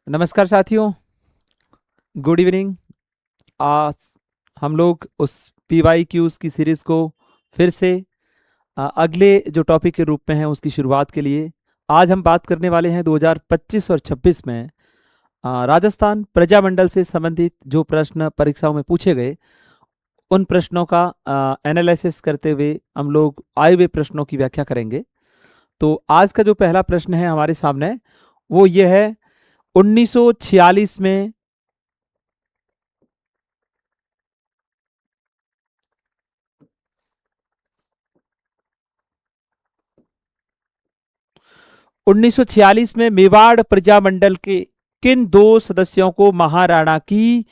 नमस्कार साथियों, good evening. आज हम लोग उस PYQs की सीरीज़ को फिर से अगले जो टॉपिक के रूप में है उसकी शुरुआत के लिए आज हम बात करने वाले हैं 2025 और 26 में राजस्थान प्रजामंडल से संबंधित जो प्रश्न परीक्षाओं में पूछे गए उन प्रश्नों का एनालिसिस करते हुए हम लोग आए हुए प्रश्नों की व्याख्या करेंगे। तो आज का जो पहला प्रश्न है हमारे सामने वो ये है, 1946 में मेवाड़ प्रजामंडल के किन दो सदस्यों को महाराणा की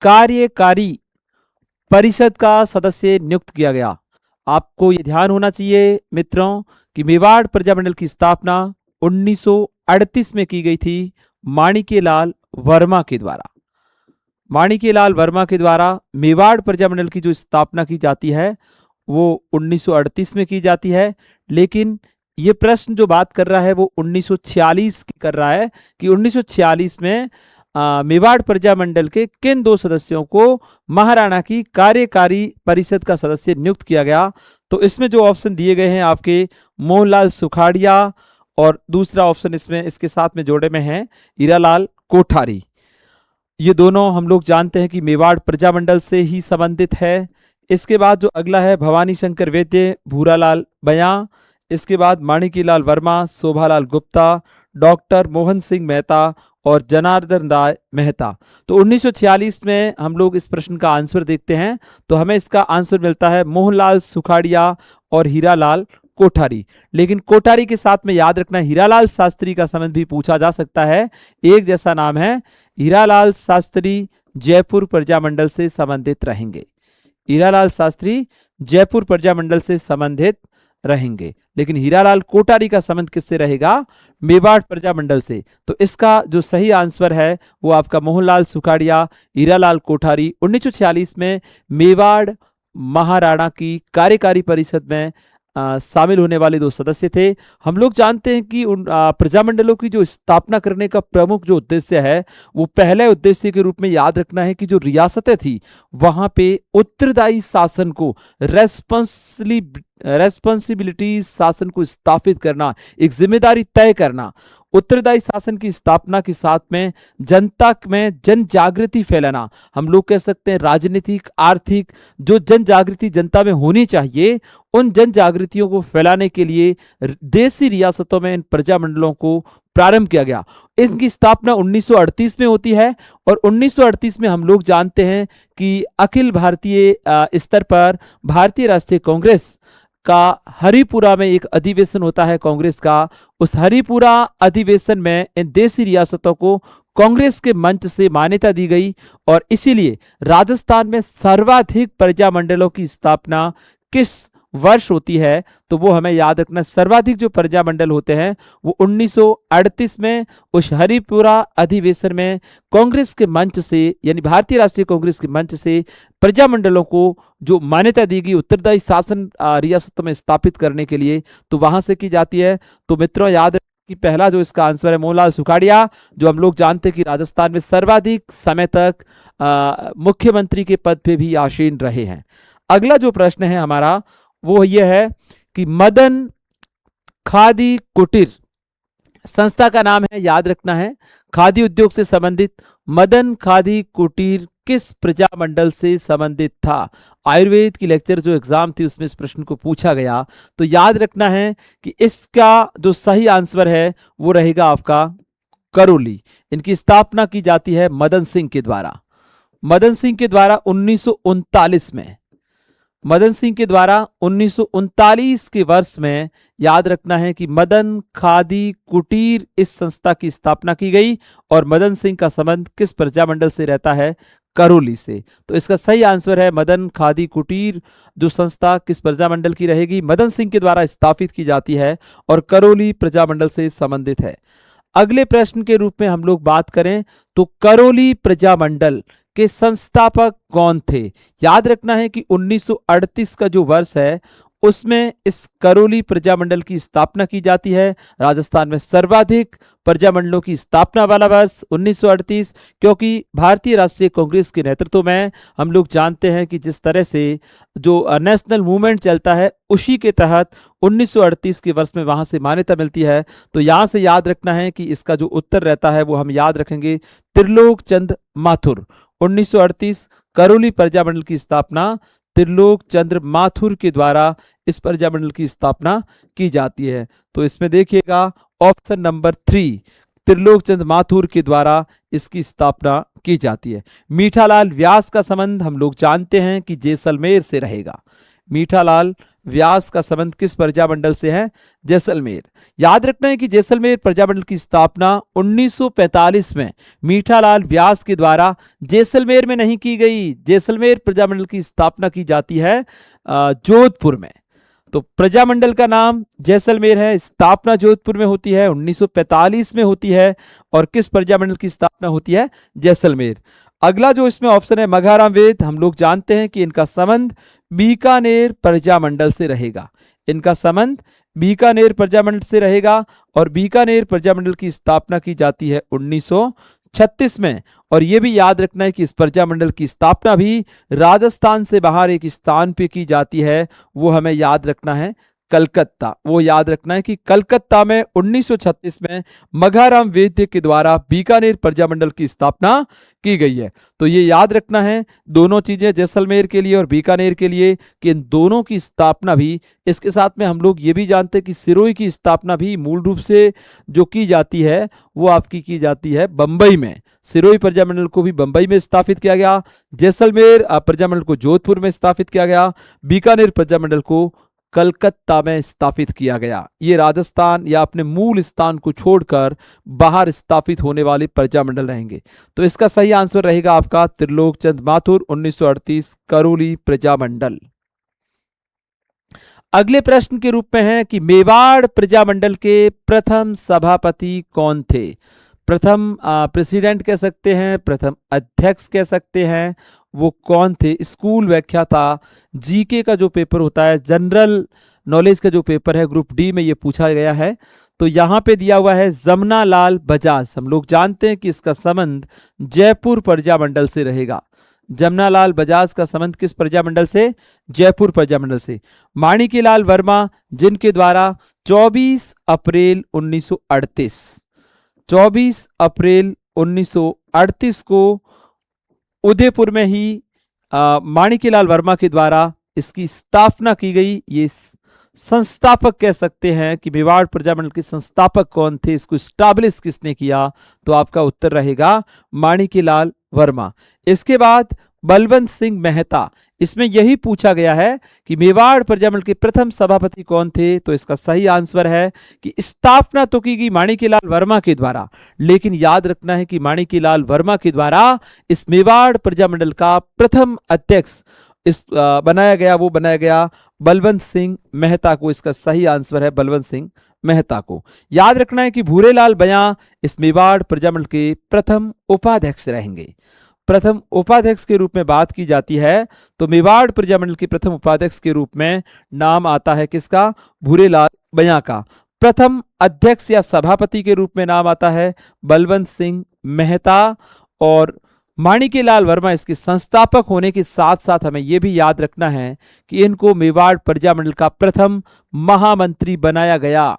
कार्यकारी परिषद का सदस्य नियुक्त किया गया? आपको ये ध्यान होना चाहिए मित्रों कि मेवाड़ प्रजामंडल की स्थापना 1938 में की गई थी माणिक्यलाल वर्मा के द्वारा। माणिक्यलाल वर्मा के द्वारा मेवाड़ प्रजामंडल की जो स्थापना की जाती है वो 1938 में की जाती है, लेकिन ये प्रश्न जो बात कर रहा है वो 1946 की कर रहा है कि 1946 में मेवाड़ प्रजामंडल के किन दो सदस्यों को महाराणा की कार्यकारी परिषद का सदस्य नियुक्त किया गया। तो इसमें जो ऑप्शन दिए गए हैं आपके मोहनलाल सुखाड़िया और दूसरा ऑप्शन इसमें इसके साथ में जोड़े में है हीरालाल कोठारी। ये दोनों हम लोग जानते हैं कि मेवाड़ प्रजामंडल से ही संबंधित है। इसके बाद जो अगला है भवानी शंकर वैद्य, भूरालाल बयां, इसके बाद माणिक्यलाल वर्मा, शोभालाल गुप्ता, डॉक्टर मोहन सिंह मेहता और जनार्दन राय मेहता। तो 1946 में हम लोग इस प्रश्न का आंसर देखते हैं तो हमें इसका आंसर मिलता है मोहनलाल सुखाड़िया और हीरालाल कोठारी। लेकिन कोठारी के साथ में याद रखना हीरालाल शास्त्री का संबंध भी पूछा जा सकता है। एक जैसा नाम है, हीरालाल शास्त्री जयपुर प्रजामंडल से संबंधित रहेंगे। हीरालाल शास्त्री जयपुर प्रजामंडल से संबंधित रहेंगे, लेकिन हीरालाल कोठारी का संबंध किससे रहेगा? मेवाड़ प्रजामंडल से। तो इसका जो सही आंसर है वो आपका मोहनलाल सुखाड़िया, हीरालाल कोठारी 1946 में मेवाड़ महाराणा की कार्यकारी परिषद में शामिल होने वाले दो सदस्य थे। हम लोग जानते हैं कि उन प्रजामंडलों की जो स्थापना करने का प्रमुख जो उद्देश्य है वो पहले उद्देश्य के रूप में याद रखना है कि जो रियासतें थी वहां पे उत्तरदायी शासन को रेस्पॉन्सिबिलिटी शासन को स्थापित करना, एक जिम्मेदारी तय करना, उत्तरदायी शासन की स्थापना के साथ में जनता में जन जागृति फैलाना। हम लोग कह सकते हैं राजनीतिक आर्थिक जो जन जागृति जनता में होनी चाहिए, उन जन जागृतियों को फैलाने के लिए देशी रियासतों में इन प्रजामंडलों को प्रारंभ किया गया। इनकी स्थापना 1938 में होती है और 1938 में हम लोग जानते हैं कि अखिल भारतीय स्तर पर भारतीय राष्ट्रीय कांग्रेस का हरिपुरा में एक अधिवेशन होता है कांग्रेस का। उस हरिपुरा अधिवेशन में इन देशी रियासतों को कांग्रेस के मंच से मान्यता दी गई और इसीलिए राजस्थान में सर्वाधिक प्रजामंडलों की स्थापना किस वर्ष होती है तो वो हमें याद रखना। सर्वाधिक जो प्रजामंडल होते हैं वो 1938 में उस हरिपुरा अधिवेशन में कांग्रेस के मंच से यानी भारतीय राष्ट्रीय कांग्रेस के मंच से प्रजामंडलों को जो मान्यता दी गई उत्तरदायी शासन रियासतों में स्थापित करने के लिए, तो वहां से की जाती है। तो मित्रों याद रखें कि पहला जो इसका आंसर है मोहनलाल सुखाड़िया, जो हम लोग जानते हैं कि राजस्थान में सर्वाधिक समय तक मुख्यमंत्री के पद पे भी आसीन रहे हैं। अगला जो प्रश्न है हमारा वो ये है कि मदन खादी कुटीर संस्था का नाम है, याद रखना है, खादी उद्योग से संबंधित मदन खादी कुटीर किस प्रजामंडल से संबंधित था? आयुर्वेद की लेक्चर जो एग्जाम थी उसमें इस प्रश्न को पूछा गया। तो याद रखना है कि इसका जो सही आंसर है वो रहेगा आपका करौली। इनकी स्थापना की जाती है मदन सिंह के द्वारा। मदन सिंह के द्वारा 1939 में, मदन सिंह के द्वारा 1939 के वर्ष में याद रखना है कि मदन खादी कुटीर इस संस्था की स्थापना की गई और मदन सिंह का संबंध किस प्रजामंडल से रहता है? करौली से। तो इसका सही आंसर है मदन खादी कुटीर जो संस्था किस प्रजामंडल की रहेगी? मदन सिंह के द्वारा स्थापित की जाती है और करौली प्रजामंडल से संबंधित है। अगले प्रश्न के रूप में हम लोग बात करें तो करौली प्रजामंडल के संस्थापक कौन थे? याद रखना है कि 1938 का जो वर्ष है उसमें इस करौली प्रजामंडल की स्थापना की जाती है। राजस्थान में सर्वाधिक प्रजामंडलों की स्थापना वाला वर्ष 1938, क्योंकि भारतीय राष्ट्रीय कांग्रेस के नेतृत्व में हम लोग जानते हैं कि जिस तरह से जो नेशनल मूवमेंट चलता है, उसी के तहत 1938 के वर्ष में वहां से मान्यता मिलती है। तो यहां से याद रखना है कि इसका जो उत्तर रहता है वो हम याद रखेंगे त्रिलोक चंद माथुर। 1938 करौली प्रजामंडल की स्थापना त्रिलोक चंद्र माथुर के द्वारा इस प्रजामंडल की स्थापना की जाती है। तो इसमें देखिएगा ऑप्शन नंबर 3, त्रिलोक चंद्र माथुर के द्वारा इसकी स्थापना की जाती है। मीठालाल व्यास का संबंध हम लोग जानते हैं कि जैसलमेर से रहेगा। मीठालाल व्यास का संबंध किस प्रजामंडल से है? जैसलमेर। याद रखना है कि जैसलमेर प्रजामंडल की स्थापना 1945 में मीठालाल व्यास के द्वारा जैसलमेर में नहीं की गई। जैसलमेर प्रजामंडल की स्थापना की जाती है जोधपुर में। तो प्रजामंडल का नाम जैसलमेर है, स्थापना जोधपुर में होती है, 1945 में होती है। और किस प्रजामंडल की स्थापना होती है? जैसलमेर। अगला जो इसमें ऑप्शन है मघाराम वेद, हम लोग जानते हैं कि इनका संबंध बीकानेर प्रजामंडल से रहेगा। इनका संबंध बीकानेर प्रजामंडल से रहेगा और बीकानेर प्रजामंडल की स्थापना की जाती है 1936 में। और यह भी याद रखना है कि इस प्रजामंडल की स्थापना भी राजस्थान से बाहर एक स्थान पे की जाती है, वो हमें याद रखना है कलकत्ता। वो याद रखना है कि कलकत्ता में 1936 में मघाराम वेद्य के द्वारा बीकानेर प्रजामंडल की स्थापना की गई है। तो ये याद रखना है दोनों चीजें, जैसलमेर के लिए और बीकानेर के लिए, कि इन दोनों की स्थापना भी। इसके साथ में हम लोग ये भी जानते हैं कि सिरोही की स्थापना भी मूल रूप से जो की जाती है वो आपकी की जाती है बंबई में। सिरोही प्रजामंडल को भी बंबई में स्थापित किया गया, जैसलमेर प्रजामंडल को जोधपुर में स्थापित किया गया, बीकानेर प्रजामंडल को कलकत्ता में स्थापित किया गया। ये राजस्थान या अपने मूल स्थान को छोड़कर बाहर स्थापित होने वाले प्रजामंडल रहेंगे। तो इसका सही आंसर रहेगा आपका त्रिलोक चंद माथुर 1938 करौली प्रजामंडल। अगले प्रश्न के रूप में है कि मेवाड़ प्रजामंडल के प्रथम सभापति कौन थे? प्रथम प्रेसिडेंट कह सकते हैं, प्रथम अध्यक्ष कह सकते हैं, वो कौन थे? स्कूल व्याख्याता जीके का जो पेपर होता है, जनरल नॉलेज का जो पेपर है ग्रुप डी में ये पूछा गया है। तो यहाँ पे दिया हुआ है जमना लाल बजाज। हम लोग जानते हैं कि इसका संबंध जयपुर प्रजामंडल से रहेगा। जमना लाल बजाज का संबंध किस प्रजामंडल से? जयपुर प्रजामंडल से। माणिक्यलाल वर्मा, जिनके द्वारा 24 अप्रैल 1938 को उदयपुर में ही माणिक्यलाल वर्मा के द्वारा इसकी स्थापना की गई। ये संस्थापक कह सकते हैं कि मेवाड़ प्रजामंडल के संस्थापक कौन थे, इसको स्टैब्लिश किसने किया? तो आपका उत्तर रहेगा माणिक्यलाल वर्मा। इसके बाद बलवंत सिंह मेहता, इसमें यही पूछा गया है कि मेवाड़ प्रजामंडल के प्रथम सभापति कौन थे। तो इसका सही आंसर है कि स्थापना तो की गई माणिक्यलाल वर्मा के द्वारा, लेकिन याद रखना है कि माणिक्यलाल वर्मा के द्वारा इस मेवाड़ प्रजामंडल का प्रथम अध्यक्ष बनाया गया बलवंत सिंह मेहता को। इसका सही आंसर है बलवंत सिंह मेहता को। याद रखना है कि भूरेलाल बयां इस मेवाड़ प्रजामंडल के प्रथम उपाध्यक्ष रहेंगे। प्रथम उपाध्यक्ष के रूप में बात की जाती है तो मेवाड़ प्रजामंडल के प्रथम उपाध्यक्ष के रूप में नाम आता है किसका? भूरेलाल बयां का। प्रथम अध्यक्ष या सभापति के रूप में नाम आता है बलवंत सिंह मेहता। और माणिक्यलाल वर्मा इसके संस्थापक होने के साथ साथ हमें यह भी याद रखना है कि इनको मेवाड़ प्रजामंडल का प्रथम महामंत्री बनाया गया।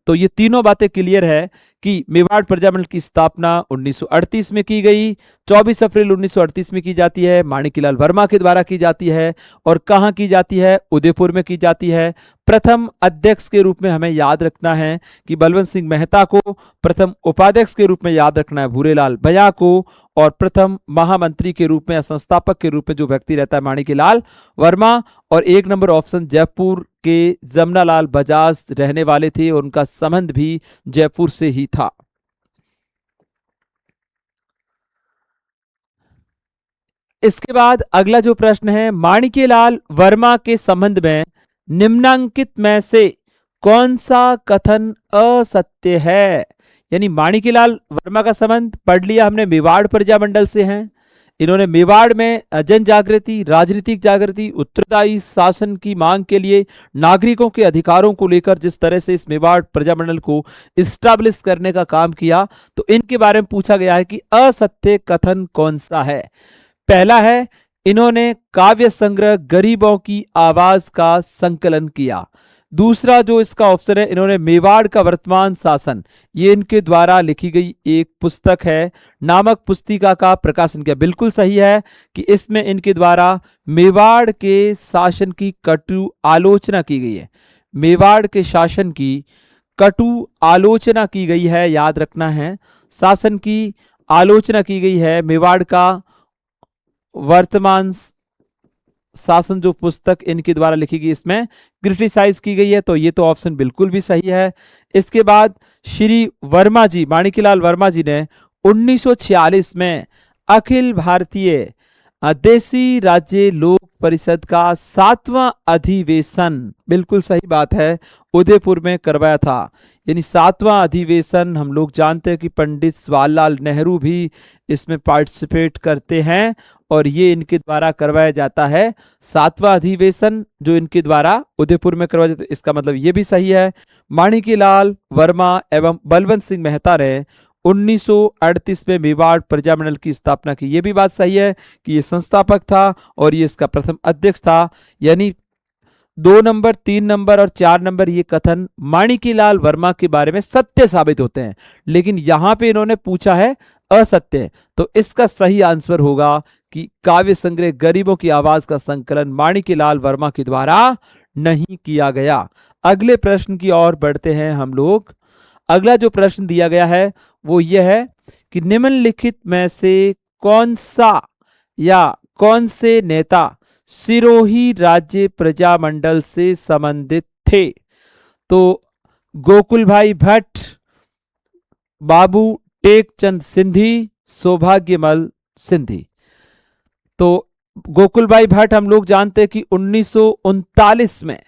तो ये तीनों बातें क्लियर है कि मेवाड़ प्रजामंडल की स्थापना 1938 में की गई, 24 अप्रैल 1938 में की जाती है, माणिक्यलाल वर्मा के द्वारा की जाती है। और कहाँ की जाती है? उदयपुर में की जाती है। प्रथम अध्यक्ष के रूप में हमें याद रखना है कि बलवंत सिंह मेहता को, प्रथम उपाध्यक्ष के रूप में याद रखना है भूरेलाल बयां को, और प्रथम महामंत्री के रूप में या संस्थापक के रूप में जो व्यक्ति रहता है माणिक्यलाल वर्मा। और एक नंबर ऑप्शन जयपुर के जमनालाल बजाज रहने वाले थे, उनका संबंध भी जयपुर से ही था। इसके बाद अगला जो प्रश्न है, माणिक्यलाल वर्मा के संबंध में निम्नांकित में से कौन सा कथन असत्य है? यानी माणिक्यलाल वर्मा का संबंध पढ़ लिया हमने मेवाड़ प्रजामंडल से है, इन्होंने मेवाड़ में जन जागृति, राजनीतिक जागृति, उत्तरदायी शासन की मांग के लिए, नागरिकों के अधिकारों को लेकर जिस तरह से इस मेवाड़ प्रजामंडल को इस्टेब्लिश करने का काम किया, तो इनके बारे में पूछा गया है कि असत्य कथन कौन सा है। पहला है, इन्होंने काव्य संग्रह गरीबों की आवाज का संकलन किया। दूसरा जो इसका ऑप्शन है, इन्होंने मेवाड़ का वर्तमान शासन, ये इनके द्वारा लिखी गई एक पुस्तक है, नामक पुस्तिका का प्रकाशन किया। बिल्कुल सही है कि इसमें इनके द्वारा मेवाड़ के शासन की कटु आलोचना की गई है। मेवाड़ के शासन की कटु आलोचना की गई है, याद रखना है, शासन की आलोचना की गई है। मेवाड़ का वर्तमान शासन जो पुस्तक इनके द्वारा लिखी गई, इसमें क्रिटिसाइज की गई है, तो ये तो ऑप्शन बिल्कुल भी सही है। इसके बाद श्री वर्मा जी, माणिक्यलाल वर्मा जी ने 1946 में अखिल भारतीय देसी राज्य लोक परिषद का 7वां अधिवेशन, बिल्कुल सही बात है, उदयपुर में करवाया था। यानी 7वां अधिवेशन, हम लोग जानते हैं कि पंडित जवाहरलाल नेहरू भी इसमें पार्टिसिपेट करते हैं और ये इनके द्वारा करवाया जाता है। 7वां अधिवेशन जो इनके द्वारा उदयपुर में करवाया जाता है, इसका मतलब ये भी सही है। माणिक्यलाल वर्मा एवं बलवंत सिंह मेहता ने 1938 में मेवाड़ प्रजामंडल की स्थापना की। यह भी बात सही है कि ये संस्थापक था और ये इसका प्रथम अध्यक्ष था। यानी 2 नंबर, 3 नंबर और 4 नंबर ये कथन माणिक्यलाल वर्मा के बारे में सत्य साबित होते हैं, लेकिन यहां पे इन्होंने पूछा है असत्य, तो इसका सही आंसर होगा कि काव्य संग्रह गरीबों की आवाज का संकलन माणिक्यलाल वर्मा के द्वारा नहीं किया गया। अगले प्रश्न की ओर बढ़ते हैं हम लोग। अगला जो प्रश्न दिया गया है वो ये है कि निम्नलिखित में से कौन सा या कौन से नेता सिरोही राज्य प्रजामंडल से संबंधित थे? तो गोकुल भाई भट्ट, बाबू टेकचंद सिंधी, सौभाग्यमल सिंधी। तो गोकुल भाई भट्ट हम लोग जानते हैं कि 1939 में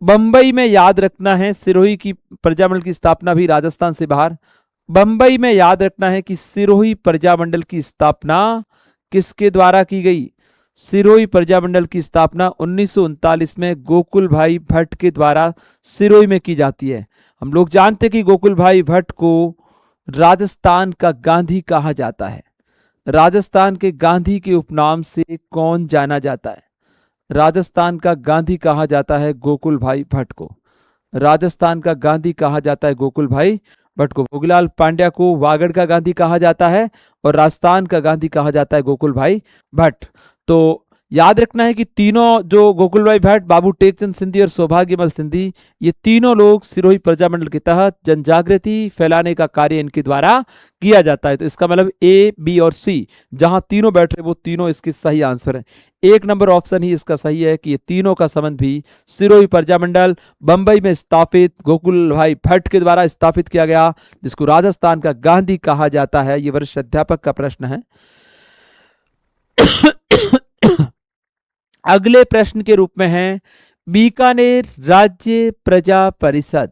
बंबई में, याद रखना है, सिरोही की प्रजामंडल की स्थापना भी राजस्थान से बाहर, बंबई में याद रखना है कि सिरोही प्रजामंडल की स्थापना किसके द्वारा की गई? सिरोही प्रजामंडल की स्थापना 1939 में गोकुल भाई भट्ट के द्वारा सिरोही में की जाती है। हम लोग जानते हैं कि गोकुल भाई भट्ट को राजस्थान का गांधी कहा जाता है। राजस्थान के गांधी के उपनाम से कौन जाना जाता है? राजस्थान का गांधी कहा जाता है गोकुल भाई भट्ट को। राजस्थान का गांधी कहा जाता है गोकुल भाई भट्ट को। भोगीलाल पांड्या को वागड़ का गांधी कहा जाता है और राजस्थान का गांधी कहा जाता है गोकुल भाई भट्ट। तो याद रखना है कि तीनों, जो गोकुल भाई भट्ट, बाबू टेकचंद सिंधी और सौभाग्यमल सिंधी, ये तीनों लोग सिरोही प्रजामंडल के तहत जनजागृति फैलाने का कार्य इनके द्वारा किया जाता है। तो इसका मतलब ए, बी और सी, जहां तीनों बैठ रहे वो तीनों इसके सही आंसर है। 1 नंबर ऑप्शन ही इसका सही है कि ये तीनों का संबंध भी सिरोही प्रजामंडल बंबई में स्थापित गोकुल भाई भट्ट के द्वारा स्थापित किया गया, जिसको राजस्थान का गांधी कहा जाता है। ये वरिष्ठ अध्यापक का प्रश्न है। अगले प्रश्न के रूप में है बीकानेर राज्य प्रजा परिषद।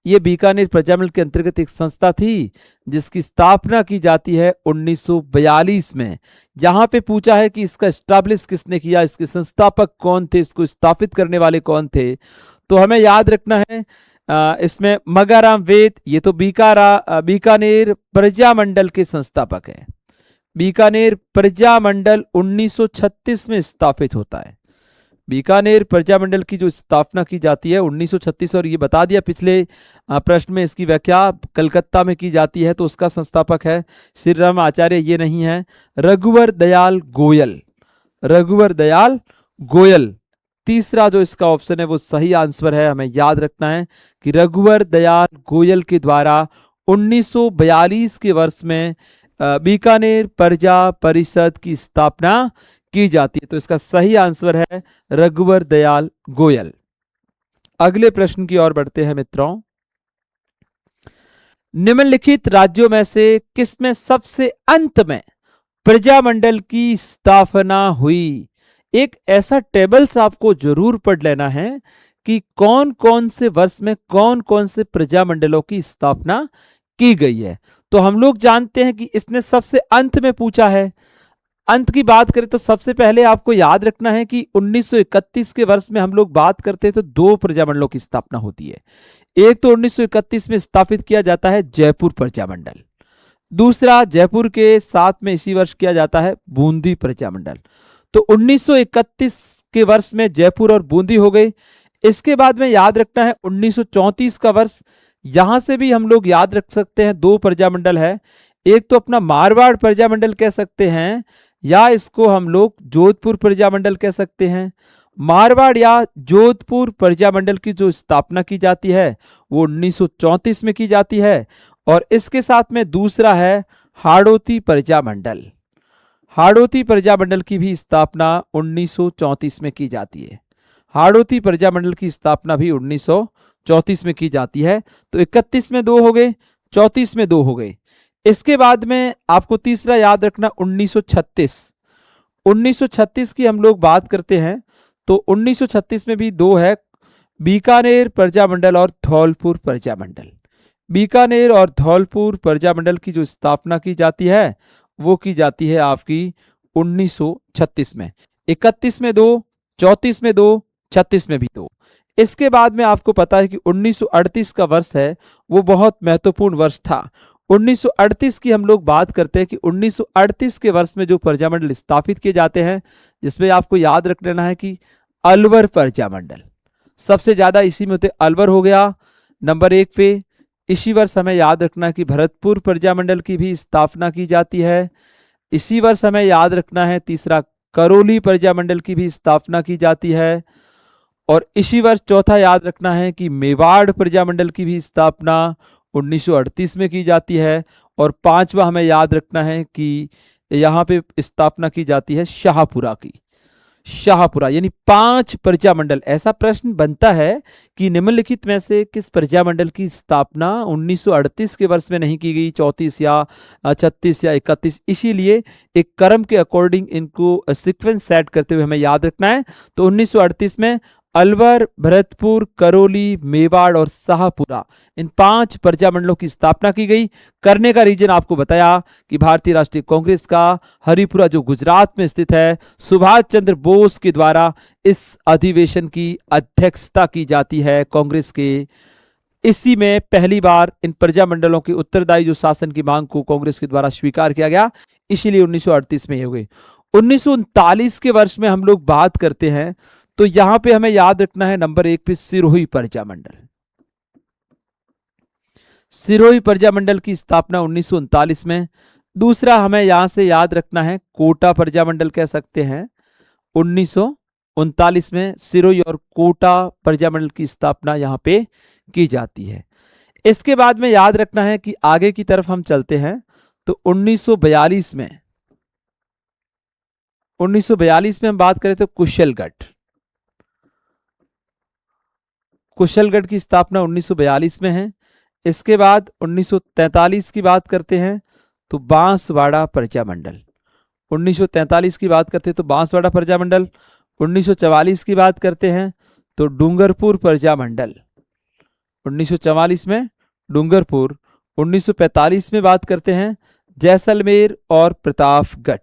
ये बीकानेर प्रजामंडल के अंतर्गत एक संस्था थी जिसकी स्थापना की जाती है 1942 में। यहां पे पूछा है कि इसका एस्टैब्लिश किसने किया, इसके संस्थापक कौन थे, इसको स्थापित करने वाले कौन थे? तो हमें याद रखना है इसमें मगाराम वेद, ये तो बीकानेर प्रजामंडल के संस्थापक है। बीकानेर प्रजामंडल 1936 में स्थापित होता है। बीकानेर प्रजामंडल की जो स्थापना की जाती है 1936, और ये बता दिया पिछले प्रश्न में, इसकी व्याख्या कलकत्ता में की जाती है। तो उसका संस्थापक है श्री राम आचार्य, ये नहीं है, रघुवर दयाल गोयल। रघुवर दयाल गोयल तीसरा जो इसका ऑप्शन है वो सही आंसर है। हमें याद रखना है कि रघुवर दयाल गोयल के द्वारा 1942 के वर्ष में बीकानेर प्रजा परिषद की स्थापना की जाती है। तो इसका सही आंसर है रघुवर दयाल गोयल। अगले प्रश्न की ओर बढ़ते हैं मित्रों। निम्नलिखित राज्यों में से किसमें सबसे अंत में प्रजामंडल की स्थापना हुई? एक ऐसा टेबल्स आपको जरूर पढ़ लेना है कि कौन कौन से वर्ष में कौन कौन से प्रजामंडलों की स्थापना की गई है। तो हम लोग जानते हैं कि इसने सबसे अंत में पूछा है। अंत की बात करें तो सबसे पहले आपको याद रखना है कि 1931 के वर्ष में हम लोग बात करते हैं तो दो प्रजामंडलों की स्थापना होती है। एक तो 1931 में स्थापित किया जाता है जयपुर प्रजामंडल, दूसरा जयपुर के साथ में इसी वर्ष किया जाता है बूंदी प्रजामंडल। तो 1931 के वर्ष में जयपुर और बूंदी हो गए। इसके बाद में याद रखना है 1934 का वर्ष, यहां से भी हम लोग याद रख सकते हैं दो प्रजामंडल है। एक तो अपना मारवाड़ प्रजामंडल कह सकते हैं, या इसको हम लोग जोधपुर प्रजामंडल कह सकते हैं। मारवाड़ या जोधपुर प्रजामंडल की जो स्थापना की जाती है वो 1934 में की जाती है। और इसके साथ में दूसरा है हाड़ौती प्रजामंडल। हाड़ौती प्रजामंडल की भी स्थापना 1934 में की जाती है। हाड़ौती प्रजामंडल की स्थापना भी 1934 में की जाती है। तो 31 में दो हो गए, 34 में दो हो गए। इसके बाद में आपको तीसरा याद रखना 1936। 1936 की हम लोग बात करते हैं तो 1936 में भी दो है, बीकानेर प्रजामंडल और धौलपुर प्रजामंडल। बीकानेर और धौलपुर प्रजामंडल की जो स्थापना की जाती है वो की जाती है आपकी 1936 में। 31 में दो, 34 में दो, 36 में भी दो। इसके बाद में आपको पता है कि 1938 का वर्ष है वो बहुत महत्वपूर्ण वर्ष था। 1938 की हम लोग बात करते हैं कि 1938 के वर्ष में जो प्रजामंडल स्थापित किए जाते हैं, जिसमें आपको याद रख लेना है कि अलवर प्रजामंडल सबसे ज्यादा इसी में होते। अलवर हो गया नंबर 1 पे। इसी वर्ष हमें याद रखना है कि भरतपुर प्रजामंडल की भी स्थापना की जाती है। इसी वर्ष हमें याद रखना है तीसरा करौली प्रजामंडल की भी स्थापना की जाती है। और इसी वर्ष चौथा याद रखना है कि मेवाड़ प्रजामंडल की भी स्थापना 1938 में की जाती है। और पांचवा हमें याद रखना है कि यहाँ पे स्थापना की जाती है शाहपुरा की। शाहपुरा यानी 5 प्रजामंडल। ऐसा प्रश्न बनता है कि निम्नलिखित में से किस प्रजामंडल की स्थापना 1938 के वर्ष में नहीं की गई, 34 या 36 या 31। इसीलिए एक क्रम के अकॉर्डिंग इनको सीक्वेंस सेट करते हुए हमें याद रखना है। तो 1938 में अलवर, भरतपुर, करौली, मेवाड़ और शाहपुरा इन 5 प्रजामंडलों की स्थापना की गई। करने का रीजन आपको बताया कि भारतीय राष्ट्रीय कांग्रेस का हरिपुरा जो गुजरात में स्थित है, सुभाष चंद्र बोस के द्वारा इस अधिवेशन की अध्यक्षता की जाती है कांग्रेस के। इसी में पहली बार इन प्रजामंडलों के उत्तरदायी जो शासन की मांग को कांग्रेस के द्वारा स्वीकार किया गया, इसीलिए 1938 में ये हो गई। 1939 के वर्ष में हम लोग बात करते हैं तो यहां पे हमें याद रखना है नंबर 1 पे सिरोही प्रजामंडल। सिरोही प्रजामंडल की स्थापना 1939 में। दूसरा हमें यहां से याद रखना है कोटा प्रजामंडल कह सकते हैं 1939 में। सिरोही और कोटा प्रजामंडल की स्थापना यहां पे की जाती है। इसके बाद में याद रखना है कि आगे की तरफ हम चलते हैं तो 1942 में हम बात करें तो कुशलगढ़ की स्थापना 1942 में है। इसके बाद 1943 की बात करते हैं तो बांसवाड़ा प्रजामंडल। 1943 की बात करते हैं तो बांसवाड़ा प्रजामंडल। 1944 की बात करते हैं तो डूंगरपुर प्रजामंडल। 1944 में डूंगरपुर। 1945 में बात करते हैं जैसलमेर और प्रतापगढ़।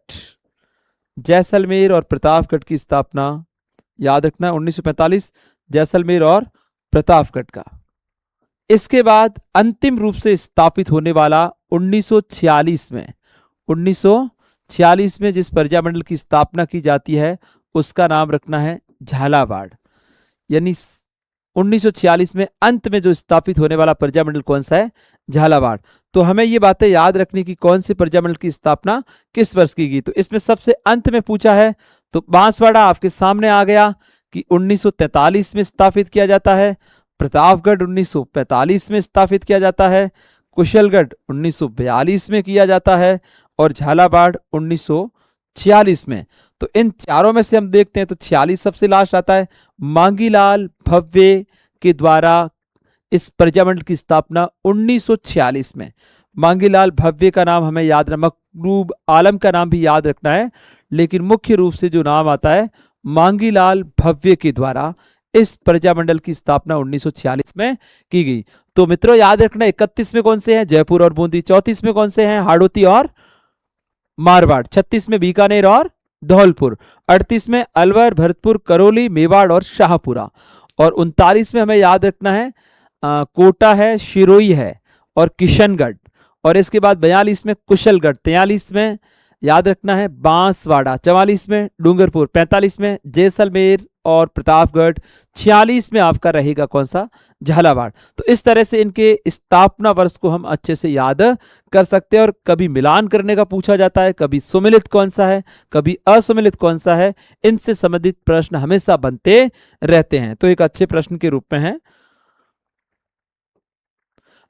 जैसलमेर और प्रतापगढ़ की स्थापना याद रखना 1945 जैसलमेर और प्रतापगढ़ का। इसके बाद अंतिम रूप से स्थापित होने वाला 1946 में 1946 में जिस प्रजामंडल की स्थापना की जाती है उसका नाम रखना है झालावाड़। यानी 1946 में अंत में जो स्थापित होने वाला प्रजामंडल कौन सा है? झालावाड़। तो हमें ये बातें याद रखनी कि कौन से प्रजामंडल की स्थापना किस वर्ष की गई। तो इसमें सबसे अंत में पूछा है तो बांसवाड़ा आपके सामने आ गया कि 1943 में स्थापित किया जाता है। प्रतापगढ़ 1945 में स्थापित किया जाता है। कुशलगढ़ 1942 में किया जाता है और झालावाड़ 1946 में। तो इन चारों में से हम देखते हैं तो 46 सबसे लास्ट आता है। मांगीलाल भव्य के द्वारा इस प्रजामंडल की स्थापना 1946 में। मांगीलाल भव्य का नाम हमें याद रखना, मकरूब आलम का नाम भी याद रखना है, लेकिन मुख्य रूप से जो नाम आता है मांगीलाल भव्य के द्वारा इस प्रजामंडल की स्थापना 1946 में की गई। तो मित्रों याद रखना 31 में कौन से हैं? जयपुर और बूंदी। 34 में कौन से हैं? हाड़ौती और मारवाड़, 36 में बीकानेर और धौलपुर, 38 में अलवर, भरतपुर, करौली, मेवाड़ और शाहपुरा, और 39 में हमें याद रखना है कोटा है, शिरोई है और किशनगढ़, और इसके बाद 42 में कुशलगढ़, 43 में याद रखना है बांसवाड़ा, 44 में डूंगरपुर, 45 में जैसलमेर और प्रतापगढ़, 46 में आपका रहेगा कौन सा, झालावाड़। तो इस तरह से इनके स्थापना वर्ष को हम अच्छे से याद कर सकते हैं, और कभी मिलान करने का पूछा जाता है, कभी सुमिलित कौन सा है, कभी असुमिलित कौन सा है, इनसे संबंधित प्रश्न हमेशा बनते रहते हैं, तो एक अच्छे प्रश्न के रूप में है।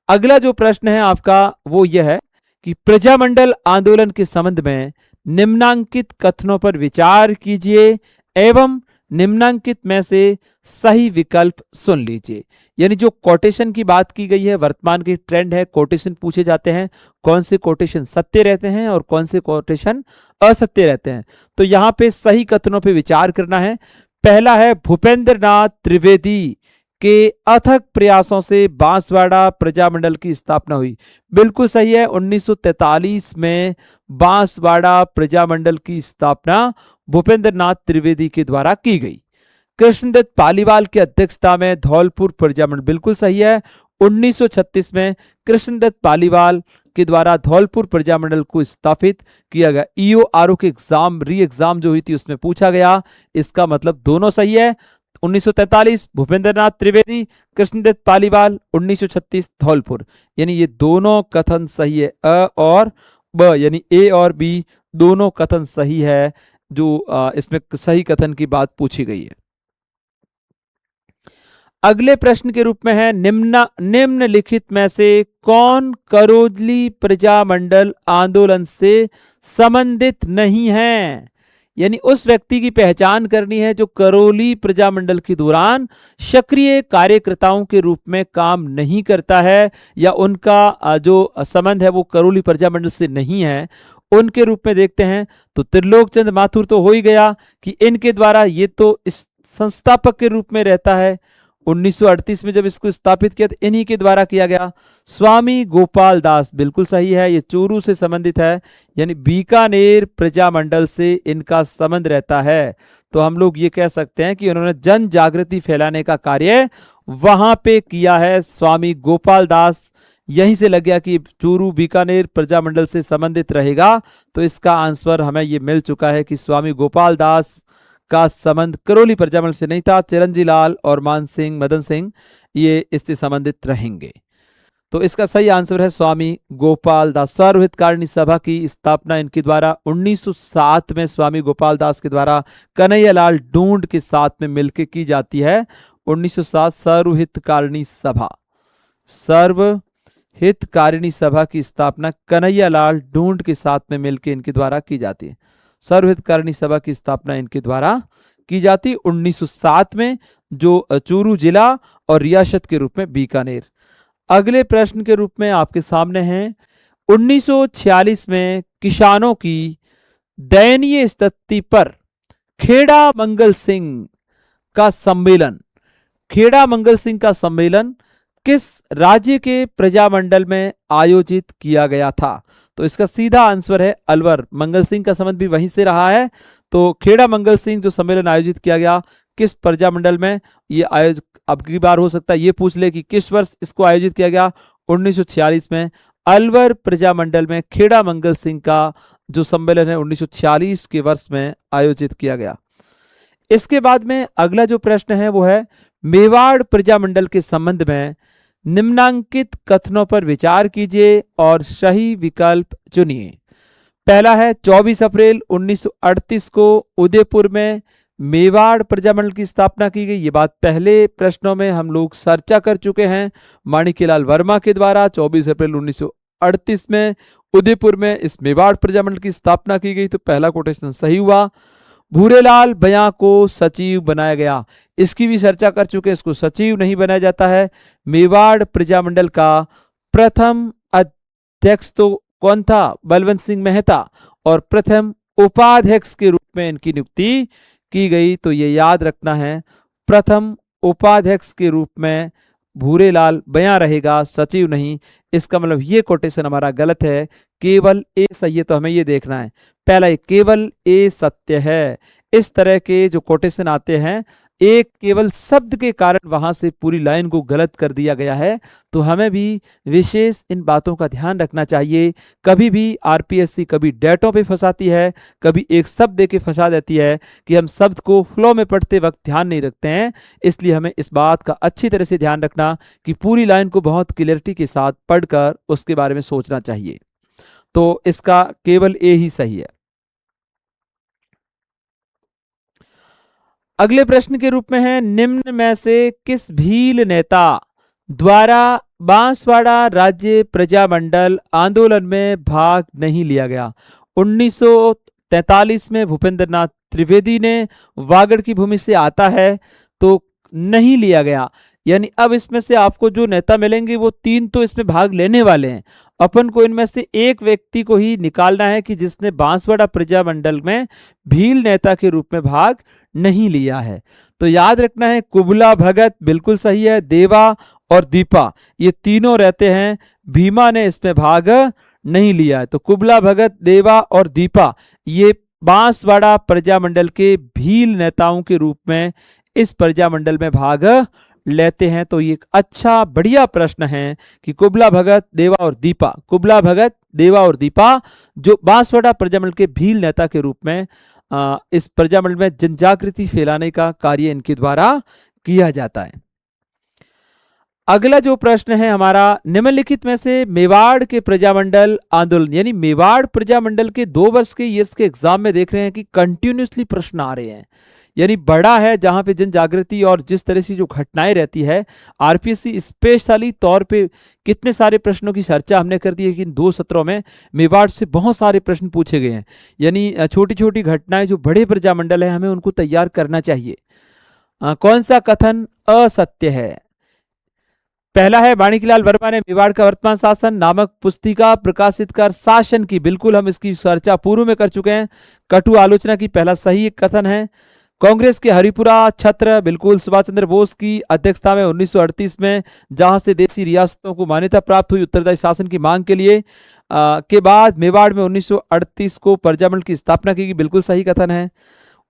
अगला जो प्रश्न है आपका वो यह है कि प्रजामंडल आंदोलन के संबंध में निम्नांकित कथनों पर विचार कीजिए एवं निम्नांकित में से सही विकल्प सुन लीजिए। यानी जो कोटेशन की बात की गई है, वर्तमान की ट्रेंड है, कोटेशन पूछे जाते हैं, कौन से कोटेशन सत्य रहते हैं और कौन से कोटेशन असत्य रहते हैं। तो यहाँ पे सही कथनों पे विचार करना है। पहला है भूपेंद्र नाथ त्रिवेदी के अथक प्रयासों से बांसवाड़ा प्रजामंडल की स्थापना हुई। बिल्कुल सही है, 1943 में बांसवाड़ा प्रजामंडल की स्थापना भूपेंद्र नाथ त्रिवेदी के द्वारा की गई। कृष्णदत्त पालीवाल की अध्यक्षता में धौलपुर प्रजामंडल, बिल्कुल सही है, 1936 में कृष्णदत्त पालीवाल के द्वारा धौलपुर प्रजामंडल को स्थापित किया गया। ईओआरओ के री एग्जाम जो हुई थी उसमें पूछा गया, इसका मतलब दोनों सही है। 1943 भूपेंद्र नाथ त्रिवेदी, कृष्णदत्त पालीवाल, 1936 धौलपुर, यानी ये दोनों कथन सही है। अ और ब यानी ए और बी दोनों कथन सही है, जो इसमें सही कथन की बात पूछी गई है। अगले प्रश्न के रूप में है निम्नलिखित में से कौन करौली प्रजामंडल आंदोलन से संबंधित नहीं है। यानी उस व्यक्ति की पहचान करनी है जो करौली प्रजामंडल के दौरान सक्रिय कार्यकर्ताओं के रूप में काम नहीं करता है, या उनका जो संबंध है वो करौली प्रजामंडल से नहीं है, उनके रूप में देखते हैं। तो त्रिलोक चंद्र माथुर तो हो ही गया कि इनके द्वारा, ये तो इस संस्थापक के रूप में रहता है, 1938 में जब इसको स्थापित किया तो इन्हीं के द्वारा किया गया। स्वामी गोपाल दास, बिल्कुल सही है, ये चूरू से संबंधित है, यानी बीकानेर प्रजामंडल से इनका संबंध रहता है। तो हम लोग ये कह सकते हैं कि उन्होंने जन जागृति फैलाने का कार्य वहां पे किया है। स्वामी गोपाल दास, यहीं से लग गया कि चूरू बीकानेर प्रजामंडल से संबंधित रहेगा, तो इसका आंसर हमें ये मिल चुका है कि स्वामी गोपाल दास का संबंध करौली प्रजामंडल से नहीं था। चिरंजी लाल और मान सिंह, मदन सिंह ये इससे संबंधित रहेंगे। तो इसका सही आंसर है स्वामी गोपाल दास। स्वरहित कारिणी सभा की स्थापना इनके द्वारा 1907 में स्वामी गोपाल दास के द्वारा कन्हैयालाल ढूंढ के साथ में मिलकर की जाती है। 1907 सर्वहित कारिणी सभा, सर्वहित कारिणी सभा की स्थापना कन्हैयालाल ढूंढ के साथ में मिलकर इनके द्वारा की जाती है। सर्वहित कारिणी सभा की स्थापना इनके द्वारा की जाती 1907 में, जो चूरू जिला और रियासत के रूप में बीकानेर। अगले प्रश्न के रूप में आपके सामने हैं 1946 में किसानों की दयनीय स्थिति पर खेड़ा मंगल सिंह का सम्मेलन, खेड़ा मंगल सिंह का सम्मेलन किस राज्य के प्रजामंडल में आयोजित किया गया था। तो इसका सीधा आंसर है अलवर। मंगल सिंह का संबंध भी वहीं से रहा है। तो खेड़ा मंगल सिंह जो सम्मेलन आयोजित किया गया किस प्रजामंडल में, ये आयोजित अब की बार हो सकता है ये पूछ ले कि किस वर्ष इसको आयोजित किया गया। 1946 में अलवर प्रजामंडल में खेड़ा मंगल सिंह का जो सम्मेलन है 1946 के वर्ष में आयोजित किया गया। इसके बाद में अगला जो प्रश्न है वो है मेवाड़ प्रजामंडल के संबंध में निम्नांकित कथनों पर विचार कीजिए और सही विकल्प चुनिए। पहला है 24 अप्रैल 1938 को उदयपुर में मेवाड़ प्रजामंडल की स्थापना की गई। ये बात पहले प्रश्नों में हम लोग चर्चा कर चुके हैं माणिक्यलाल वर्मा के द्वारा। 24 अप्रैल 1938 में उदयपुर में इस मेवाड़ प्रजामंडल की स्थापना की गई, तो पहला कोटेशन सही हुआ। भूरेलाल भैया को सचिव बनाया गया, इसकी भी चर्चा कर चुके, इसको सचिव नहीं बनाया जाता है। मेवाड़ प्रजामंडल का प्रथम अध्यक्ष तो कौन था, बलवंत सिंह मेहता, और प्रथम उपाध्यक्ष के रूप में इनकी नियुक्ति की गई। तो ये याद रखना है, प्रथम उपाध्यक्ष के रूप में भूरे लाल बयां रहेगा, सचिव नहीं। इसका मतलब ये कोटेशन हमारा गलत है, केवल ए सही है। तो हमें ये देखना है, पहला केवल ए सत्य है। इस तरह के जो कोटेशन आते हैं, एक केवल शब्द के कारण वहां से पूरी लाइन को गलत कर दिया गया है। तो हमें भी विशेष इन बातों का ध्यान रखना चाहिए। कभी भी आरपीएससी कभी डेटों पे फंसाती है, कभी एक शब्द दे के फंसा देती है कि हम शब्द को फ्लो में पढ़ते वक्त ध्यान नहीं रखते हैं। इसलिए हमें इस बात का अच्छी तरह से ध्यान रखना कि पूरी लाइन को बहुत क्लियरिटी के साथ पढ़कर उसके बारे में सोचना चाहिए। तो इसका केवल ए ही सही है। अगले प्रश्न के रूप में है, निम्न में से किस भील नेता द्वारा बांसवाड़ा राज्य प्रजामंडल आंदोलन में भाग नहीं लिया गया? 1943 में भूपेंद्र नाथ त्रिवेदी ने वागड़ की भूमि से आता है, तो नहीं लिया गया। यानी अब इसमें से आपको जो नेता मिलेंगे वो 3 तो इसमें भाग लेने वाले हैं। अपन को इनमें से एक व्यक्ति को ही निकालना है कि जिसने बांसवाड़ा प्रजामंडल में भील नेता के रूप में भाग नहीं लिया है। तो याद रखना है, कुबला भगत बिल्कुल सही है, देवा और दीपा ये तीनों रहते हैं, भीमा ने इसमें भाग नहीं लिया है। तो कुबला भगत, देवा और दीपा ये बांसवाड़ा प्रजामंडल के भील नेताओं के रूप में इस प्रजामंडल में भाग लेते हैं। तो ये एक अच्छा बढ़िया प्रश्न है कि कुबला भगत, देवा और दीपा, कुबला भगत, देवा और दीपा जो बांसवाड़ा प्रजामंडल के भील नेता के रूप में इस प्रजामंडल में जनजागृति फैलाने का कार्य इनके द्वारा किया जाता है। अगला जो प्रश्न है हमारा, निम्नलिखित में से मेवाड़ के प्रजामंडल आंदोलन, यानी मेवाड़ प्रजामंडल के 2 वर्ष के इसके एग्जाम में देख रहे हैं कि कंटिन्यूसली प्रश्न आ रहे हैं, यानी बड़ा है जहां पे जन जागृति और जिस तरह से जो घटनाएं रहती है। आरपीएससी स्पेशली तौर पे कितने सारे प्रश्नों की चर्चा हमने कर दी है कि इन 2 सत्रों में मेवाड़ से बहुत सारे प्रश्न पूछे गए हैं। यानी छोटी छोटी घटनाएं जो बड़े प्रजामंडल है हमें उनको तैयार करना चाहिए। कौन सा कथन असत्य है? पहला है, माणिकलाल वर्मा ने मेवाड़ का वर्तमान शासन नामक पुस्तिका प्रकाशित कर शासन की, बिल्कुल हम इसकी चर्चा पूर्व में कर चुके हैं, कटु आलोचना की, पहला सही कथन है। कांग्रेस के हरिपुरा छत्र, बिल्कुल सुभाष चंद्र बोस की अध्यक्षता में 1938 में जहां से देशी रियासतों को मान्यता प्राप्त हुई उत्तरदायी शासन की मांग के लिए, के बाद मेवाड़ में 1938 को प्रजामंडल की स्थापना की गई, बिल्कुल सही कथन है।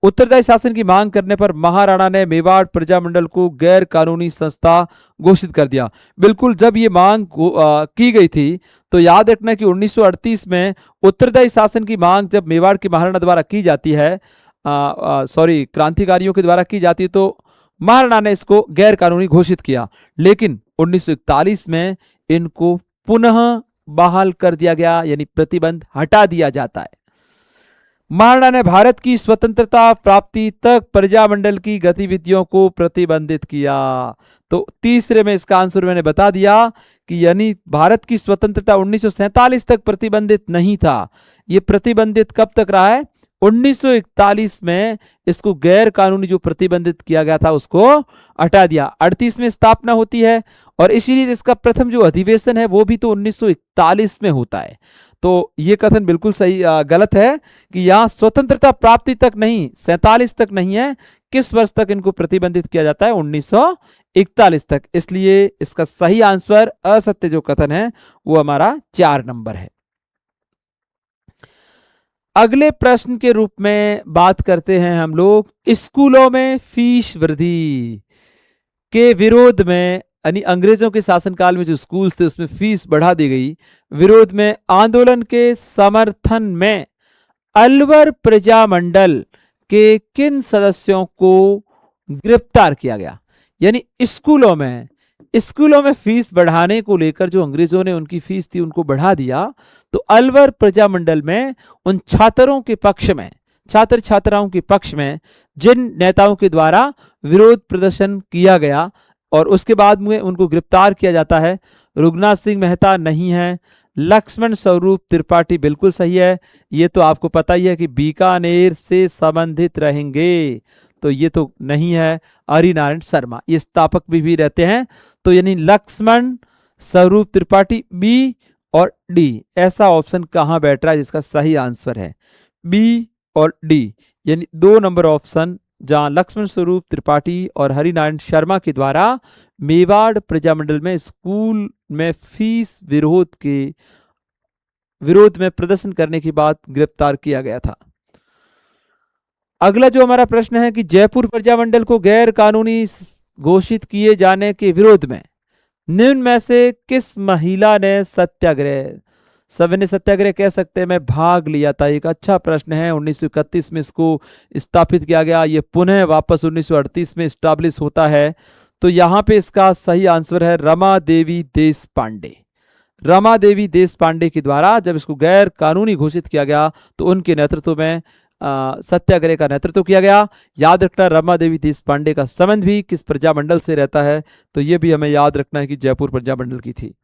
उत्तरदायी शासन की मांग करने पर महाराणा ने मेवाड़ प्रजामंडल को गैर कानूनी संस्था घोषित कर दिया, बिल्कुल जब ये मांग की गई थी तो याद रखना कि 1938 में उत्तरदायी शासन की मांग जब मेवाड़ के महाराणा द्वारा की जाती है, क्रांतिकारियों के द्वारा की जाती है, तो महाराणा ने इसको गैर कानूनी घोषित किया। लेकिन 1941 में इनको पुनः बहाल कर दिया गया, यानी प्रतिबंध हटा दिया जाता है। महाराणा ने भारत की स्वतंत्रता प्राप्ति तक प्रजामंडल की गतिविधियों को प्रतिबंधित किया। तो तीसरे में इसका आंसर मैंने बता दिया कि यानी भारत की स्वतंत्रता 1947 तक प्रतिबंधित नहीं था, ये प्रतिबंधित कब तक रहा है? 1941 में इसको गैर कानूनी जो प्रतिबंधित किया गया था उसको हटा दिया। 38 में स्थापना होती है और इसीलिए इसका प्रथम जो अधिवेशन है वो भी तो 1941 में होता है। तो ये कथन बिल्कुल सही गलत है कि यहाँ स्वतंत्रता प्राप्ति तक नहीं, 47 तक नहीं है, किस वर्ष तक इनको प्रतिबंधित किया जाता है? 1941 तक। इसलिए इसका सही आंसर असत्य जो कथन है वो हमारा 4 नंबर है। अगले प्रश्न के रूप में बात करते हैं हम लोग स्कूलों में फीस वृद्धि के विरोध में, यानी अंग्रेजों के शासनकाल में जो स्कूल्स थे उसमें फीस बढ़ा दी गई, विरोध में आंदोलन के समर्थन में अलवर प्रजामंडल के किन सदस्यों को गिरफ्तार किया गया? यानी स्कूलों में फीस बढ़ाने को लेकर जो अंग्रेजों ने उनकी फीस थी उनको बढ़ा दिया, तो अलवर प्रजामंडल में उन छात्रों के पक्ष में, छात्र छात्राओं के पक्ष में जिन नेताओं के द्वारा विरोध प्रदर्शन किया गया और उसके बाद में उनको गिरफ्तार किया जाता है, रुगनाथ सिंह मेहता नहीं है, लक्ष्मण स्वरूप त्रिपाठी बिल्कुल सही है, ये तो आपको पता ही है कि बीकानेर से संबंधित रहेंगे, तो ये तो नहीं है। हरिनारायण शर्मा ये स्थापक भी रहते हैं, तो यानी लक्ष्मण स्वरूप त्रिपाठी बी और डी, ऐसा ऑप्शन कहां बैठ रहा है जिसका सही आंसर है बी और डी, यानी 2 नंबर ऑप्शन जहां लक्ष्मण स्वरूप त्रिपाठी और हरिनारायण शर्मा के द्वारा मेवाड़ प्रजामंडल में स्कूल में फीस विरोध में प्रदर्शन करने के बाद गिरफ्तार किया गया था। अगला जो हमारा प्रश्न है कि जयपुर प्रजामंडल को गैर कानूनी घोषित किए जाने के विरोध में निम्न में से किस महिला ने सविनय सत्याग्रह कह सकते हैं में भाग लिया था? एक अच्छा प्रश्न है। 1931 में इसको स्थापित किया गया, ये पुनः वापस 1938 में स्टैब्लिश होता है। तो यहाँ पे इसका सही आंसर है रमा देवी देश पांडे। रमा देवी देश पांडे के द्वारा जब इसको गैर कानूनी घोषित किया गया तो उनके नेतृत्व में सत्याग्रह का नेतृत्व किया गया। याद रखना रमा देवी देश पांडे का संबंध भी किस प्रजामंडल से रहता है, तो यह भी हमें याद रखना है कि जयपुर प्रजामंडल की थी।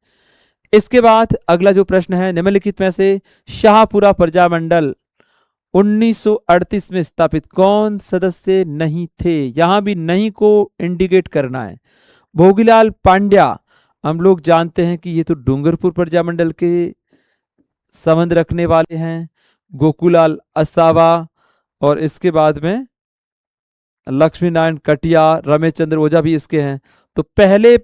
इसके बाद अगला जो प्रश्न है, निम्नलिखित में से शाहपुरा प्रजामंडल 1938 में स्थापित कौन सदस्य नहीं थे? यहां भी नहीं को इंडिकेट करना है। भोगीलाल पांड्या हम लोग जानते हैं कि ये तो डूंगरपुर प्रजामंडल के संबंध रखने वाले हैं। गोकुलाल असावा और इसके बाद में लक्ष्मी नारायण कटिया, रमेश चंद्र ओझा भी इसके हैं। तो पहले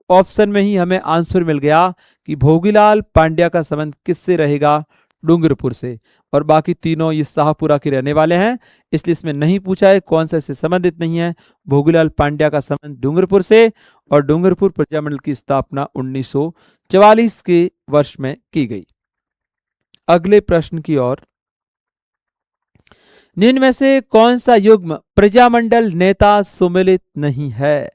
ऑप्शन में ही हमें आंसर मिल गया कि भोगीलाल पांड्या का संबंध किससे रहेगा? डूंगरपुर से। और बाकी तीनों ये शाहपुरा के रहने वाले हैं, इसलिए इसमें नहीं पूछा है कौन सा इससे संबंधित नहीं है। भोगीलाल पांड्या का संबंध डूंगरपुर से, और डूंगरपुर प्रजामंडल की स्थापना 1944 के वर्ष में की गई। अगले प्रश्न की ओर, निम्न में से कौन सा युग्म प्रजामंडल नेता सुमिलित नहीं है?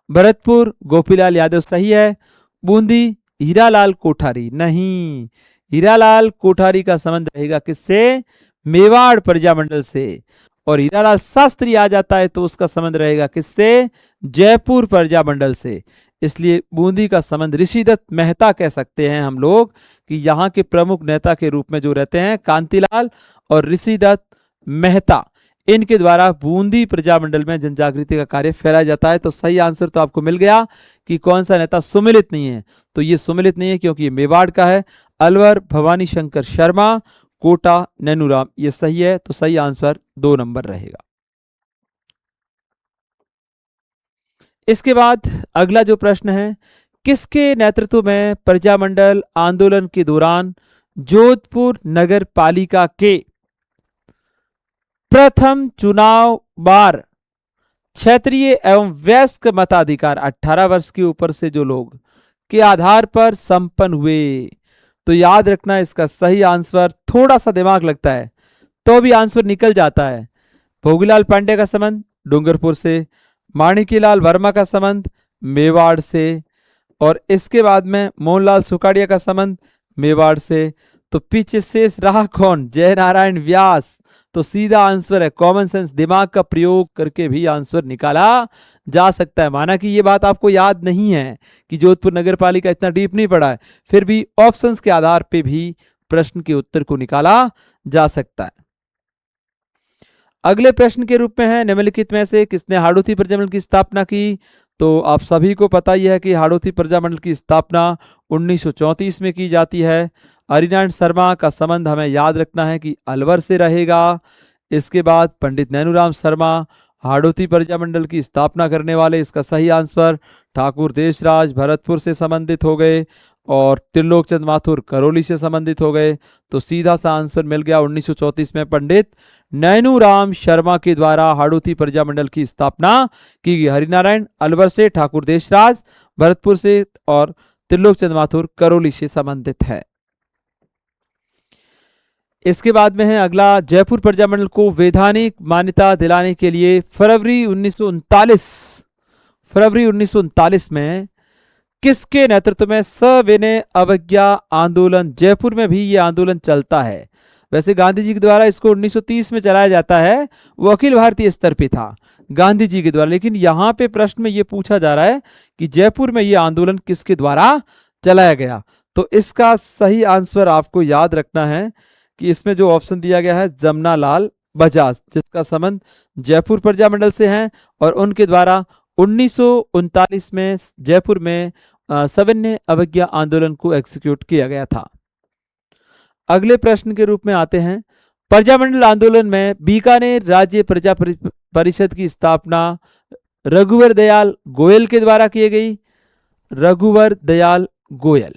भरतपुर गोपीलाल यादव सही है। बूंदी हीरालाल कोठारी नहीं। हीरालाल कोठारी का संबंध रहेगा किससे? मेवाड़ प्रजामंडल से। और हीरालाल शास्त्री आ जाता है तो उसका संबंध रहेगा किससे? जयपुर प्रजामंडल से। इसलिए बूंदी का संबंध ऋषिदत्त मेहता कह सकते हैं हम लोग कि यहाँ के प्रमुख नेता के रूप में जो रहते हैं कांतिलाल और ऋषिदत्त मेहता, इनके द्वारा बूंदी प्रजामंडल में जनजागृति का कार्य फैलाया जाता है। तो सही आंसर तो आपको मिल गया कि कौन सा नेता सुमिलित नहीं है। तो ये सुमिलित नहीं है क्योंकि ये मेवाड़ का है। अलवर भवानी शंकर शर्मा, कोटा नैनूराम, ये सही है। तो सही आंसर 2 नंबर रहेगा। इसके बाद अगला जो प्रश्न है, किसके नेतृत्व में प्रजामंडल आंदोलन के दौरान जोधपुर नगर पालिका के प्रथम चुनाव बार क्षेत्रीय एवं वयस्क मताधिकार 18 वर्ष के ऊपर से जो लोग के आधार पर संपन्न हुए? तो याद रखना इसका सही आंसर, थोड़ा सा दिमाग लगता है तो भी आंसर निकल जाता है। भोगीलाल पांडे का संबंध डूंगरपुर से, माणिक्यलाल वर्मा का संबंध मेवाड़ से, और इसके बाद में मोहनलाल सुखाड़िया का संबंध मेवाड़ से। तो पीछे शेष रहा कौन? जय नारायण व्यास। तो सीधा आंसर है कॉमन सेंस, दिमाग का प्रयोग करके भी आंसर निकाला जा सकता है। माना कि ये बात आपको याद नहीं है कि जोधपुर नगर पालिका इतना डीप नहीं पड़ा है, फिर भी ऑप्शंस के आधार पे भी प्रश्न के उत्तर को निकाला जा सकता है। अगले प्रश्न के रूप में है, निम्नलिखित में से किसने हाड़ौती प्रजामंडल की स्थापना की? तो आप सभी को पता ही है कि हाड़ौती प्रजामंडल की स्थापना 1934 में की जाती है। हरिनारायण शर्मा का संबंध हमें याद रखना है कि अलवर से रहेगा। इसके बाद पंडित नैनूराम शर्मा हाड़ौती प्रजामंडल की स्थापना करने वाले। इसका सही आंसर ठाकुर देशराज भरतपुर से संबंधित हो गए, और त्रिलोक चंद माथुर करौली से संबंधित हो गए। तो सीधा सा आंसर मिल गया 1934 में पंडित नैनूराम शर्मा के द्वारा हाड़ौती प्रजामंडल की स्थापना की गई। हरिनारायण अलवर से, ठाकुर देशराज भरतपुर से, और त्रिलोक चंद माथुर करौली से संबंधित है। इसके बाद में है अगला, जयपुर प्रजामंडल को वैधानिक मान्यता दिलाने के लिए फरवरी 1939 में किसके नेतृत्व में सविनय अवज्ञा आंदोलन, जयपुर में भी ये आंदोलन चलता है। वैसे गांधी जी के द्वारा इसको 1930 में चलाया जाता है, वो अखिल भारतीय स्तर पे था गांधी जी के द्वारा। लेकिन यहाँ पे प्रश्न में ये पूछा जा रहा है कि जयपुर में ये आंदोलन किसके द्वारा चलाया गया? तो इसका सही आंसर आपको याद रखना है कि इसमें जो ऑप्शन दिया गया है जमनालाल बजाज, जिसका संबंध जयपुर प्रजामंडल से है, और उनके द्वारा 1939 में जयपुर में सविनय अवज्ञा आंदोलन को एग्जीक्यूट किया गया था। अगले प्रश्न के रूप में आते हैं, प्रजामंडल आंदोलन में बीकानेर राज्य प्रजा परिषद की स्थापना रघुवर दयाल गोयल के द्वारा की गई। रघुवर दयाल गोयल,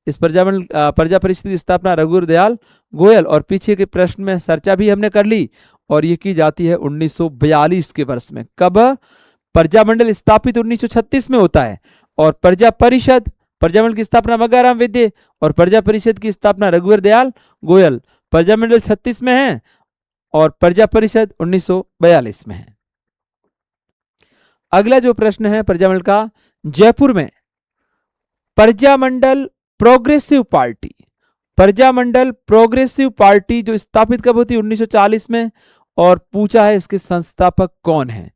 इस प्रजा परिषद की स्थापना रघुवर दयाल गोयल, और पीछे के प्रश्न में चर्चा भी हमने कर ली, और ये की जाती है 1942 के वर्ष में। कब प्रजामंडल स्थापित 1936 में होता है, और प्रजा परिषद, प्रजामंडल की स्थापना मगाराम वैद्य और प्रजा परिषद की स्थापना रघुवर दयाल गोयल। प्रजामंडल 36 में है और प्रजा परिषद 1942 में है। अगला जो प्रश्न है प्रजामंडल का, जयपुर में Prajamandal progressive party, Prajamandal progressive party जो स्थापित कब होती है 1940 में, और पूछा है इसके संस्थापक कौन है।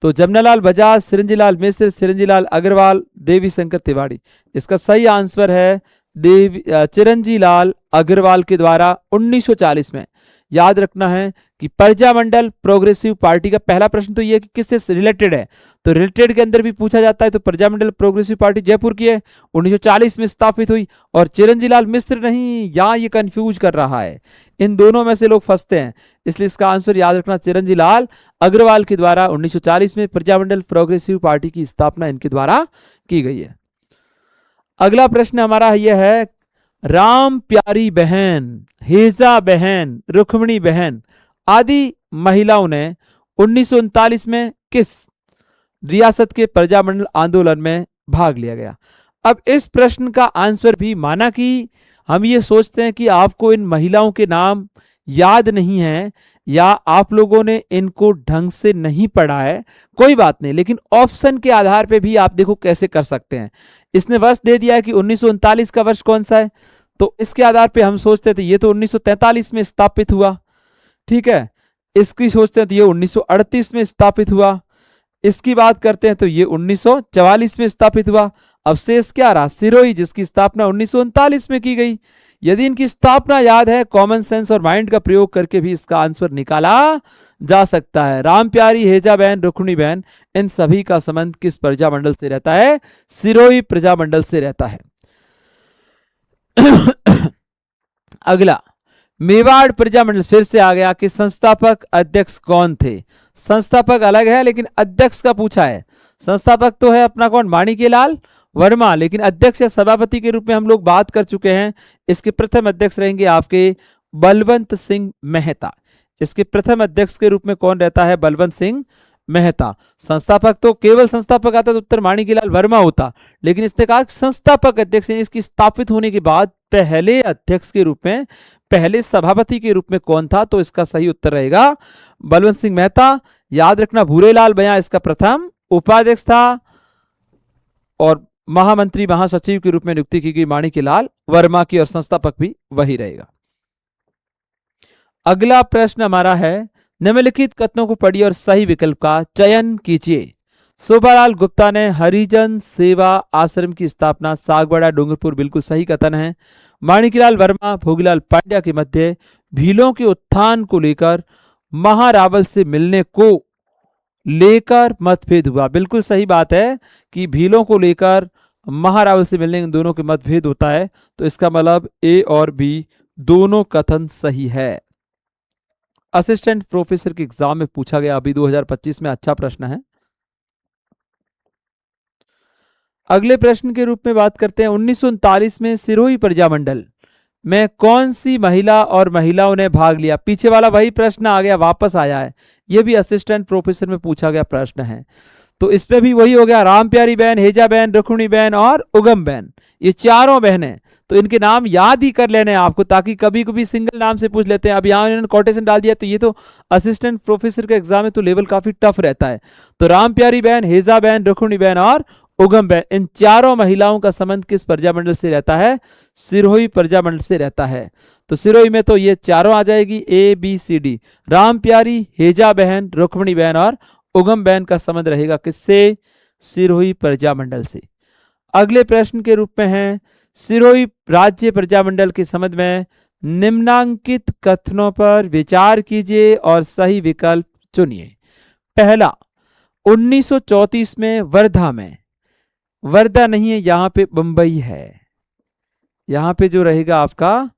तो जमनालाल बजाज, सिरंजीलाल मिश्र, सिरंजीलाल अग्रवाल, देवी शंकर तिवारी। इसका सही आंसर है चिरंजीलाल अग्रवाल के द्वारा 1940 में। याद रखना है कि प्रजामंडल प्रोग्रेसिव पार्टी का पहला प्रश्न तो यह कि किससे रिलेटेड है, तो रिलेटेड के अंदर भी पूछा जाता है। तो प्रजामंडल प्रोग्रेसिव पार्टी जयपुर की है, 1940 में स्थापित हुई, और चिरंजीलाल मिश्र नहीं, यहां ये कंफ्यूज कर रहा है, इन दोनों में से लोग फंसते हैं, इसलिए इसका आंसर याद रखना चिरंजीलाल अग्रवाल के द्वारा 1940 में प्रजामंडल प्रोग्रेसिव पार्टी की स्थापना इनके द्वारा की गई है। अगला प्रश्न हमारा यह है, राम प्यारी बहन, हेजा बहन, रुक्मणी बहन आदि महिलाओं ने 1939 में किस रियासत के प्रजामंडल आंदोलन में भाग लिया गया। अब इस प्रश्न का आंसर भी, माना कि हम ये सोचते हैं कि आपको इन महिलाओं के नाम याद नहीं है या आप लोगों ने इनको ढंग से नहीं पढ़ा है, कोई बात नहीं, लेकिन ऑप्शन के आधार पे भी आप देखो कैसे कर सकते हैं। इसने वर्ष दे दिया है कि 1939 का वर्ष कौन सा है, तो इसके आधार पे हम सोचते थे ये तो 1943 में स्थापित हुआ, ठीक है। इसकी सोचते हैं तो ये 1938 में स्थापित हुआ, इसकी बात करते हैं तो ये 1944 में स्थापित हुआ। अब शेष क्या रहा, सिरोही, जिसकी स्थापना 1939 में की गई। यदि इनकी स्थापना याद है, कॉमन सेंस और माइंड का प्रयोग करके भी इसका आंसर निकाला जा सकता है। राम प्यारी, हेजा बहन, रुक्मिणी बहन, इन सभी का संबंध किस प्रजामंडल से रहता है, सिरोही प्रजामंडल से रहता है। अगला, मेवाड़ प्रजामंडल फिर से आ गया कि संस्थापक अध्यक्ष कौन थे। संस्थापक अलग है लेकिन अध्यक्ष का पूछा है। संस्थापक तो है अपना कौन, माणिक्यलाल वर्मा, लेकिन अध्यक्ष या सभापति के रूप में हम लोग बात कर चुके हैं। इसके प्रथम अध्यक्ष रहेंगे आपके बलवंत सिंह मेहता। इसके प्रथम अध्यक्ष के रूप में कौन रहता है, बलवंत सिंह मेहता। संस्थापक तो केवल संस्थापक आता तो उत्तर माणिक्यलाल वर्मा होता, लेकिन इसने कहा संस्थापक अध्यक्ष, इसकी स्थापित होने के बाद पहले अध्यक्ष के रूप में, पहले सभापति के रूप में कौन था, तो इसका सही उत्तर रहेगा बलवंत सिंह मेहता। याद रखना भूरेलाल बयां इसका प्रथम उपाध्यक्ष था, और महामंत्री महासचिव के रूप में नियुक्ति की गई माणिक्यलाल वर्मा की, और संस्थापक भी वही रहेगा। अगला प्रश्न हमारा है, निम्नलिखित कथनों को पढ़िए और सही विकल्प का चयन कीजिए। शोभालाल गुप्ता ने हरिजन सेवा आश्रम की स्थापना सागवाड़ा डूंगरपुर, बिल्कुल सही कथन है। माणिक्यलाल वर्मा भोगीलाल पांड्या के मध्य भीलों के उत्थान को लेकर महारावल से मिलने को लेकर मतभेद हुआ, बिल्कुल सही बात है कि भीलों को लेकर महारावल से मिलने इन दोनों के मतभेद होता है, तो इसका मतलब ए और बी दोनों कथन सही है। असिस्टेंट प्रोफेसर के एग्जाम में पूछा गया अभी 2025 में, अच्छा प्रश्न है। अगले प्रश्न के रूप में बात करते हैं, 1939 में सिरोही प्रजामंडल में कौन सी महिला और महिलाओं ने भाग लिया। पीछे वाला वही प्रश्न आ गया, वापस आया है, यह भी असिस्टेंट प्रोफेसर में पूछा गया प्रश्न है। तो इसमें भी वही हो गया, राम प्यारी बहन, हेजा बहन, रुक्मिणी बहन और उगम बहन, ये चारों बहनें। तो इनके नाम याद ही कर लेने आपको, ताकि कभी कभी सिंगल नाम से पूछ लेते हैं। अब यहाँ इन्होंने कोटेशन डाल दिया, तो ये तो असिस्टेंट प्रोफेसर का एग्जाम है तो लेवल काफी टफ रहता है। तो राम प्यारी बहन, हेजा बहन, रुक्मिणी बहन और उगम बहन, इन चारों महिलाओं का संबंध किस प्रजामंडल से रहता है, सिरोही प्रजामंडल से रहता है। तो सिरोही में तो ये चारों आ जाएगी, A B C D. Ram Pyari, हेजा बहन, रुक्मिणी बहन और उगम बहन का संबंध रहेगा किससे, सिरोही प्रजामंडल से। अगले प्रश्न के रूप में है, सिरोही राज्य प्रजामंडल के संबंध में निम्नांकित कथनों पर विचार कीजिए और सही विकल्प चुनिए। पहला, 1934 में वर्धा में, वर्धा नहीं है यहां पे बंबई है, यहां पे जो रहेगा आपका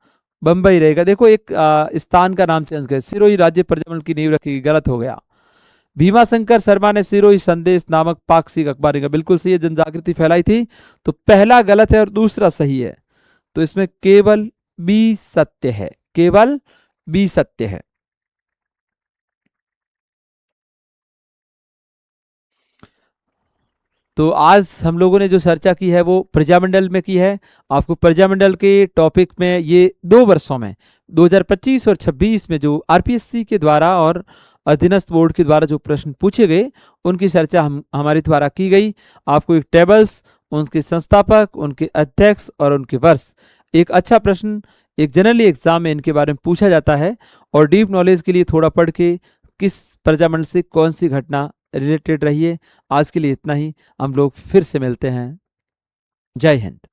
बंबई रहेगा। देखो एक स्थान का नाम चेंज कर, सिरोही राज्य प्रजामंडल की नींव रखी, गलत हो गया। भीमाशंकर शर्मा ने सिरोही संदेश नामक पाक्षिक अखबार का, बिल्कुल सही है, जन जागृति फैलाई थी। तो पहला गलत है और दूसरा सही है, तो इसमें केवल बी सत्य है, केवल बी सत्य है। तो आज हम लोगों ने जो चर्चा की है वो प्रजामंडल में की है। आपको प्रजामंडल के टॉपिक में ये 2 वर्षों में 2025 और 26 में जो आरपीएससी के द्वारा और अधीनस्थ बोर्ड के द्वारा जो प्रश्न पूछे गए उनकी चर्चा हमारे द्वारा की गई। आपको एक टेबल्स, उनके संस्थापक, उनके अध्यक्ष और उनके वर्ष, एक अच्छा प्रश्न एक जनरली एग्जाम में इनके बारे में पूछा जाता है। और डीप नॉलेज के लिए थोड़ा पढ़ के किस प्रजामंडल से कौन सी घटना रिलेटेड रही है। आज के लिए इतना ही, हम लोग फिर से मिलते हैं। जय हिंद।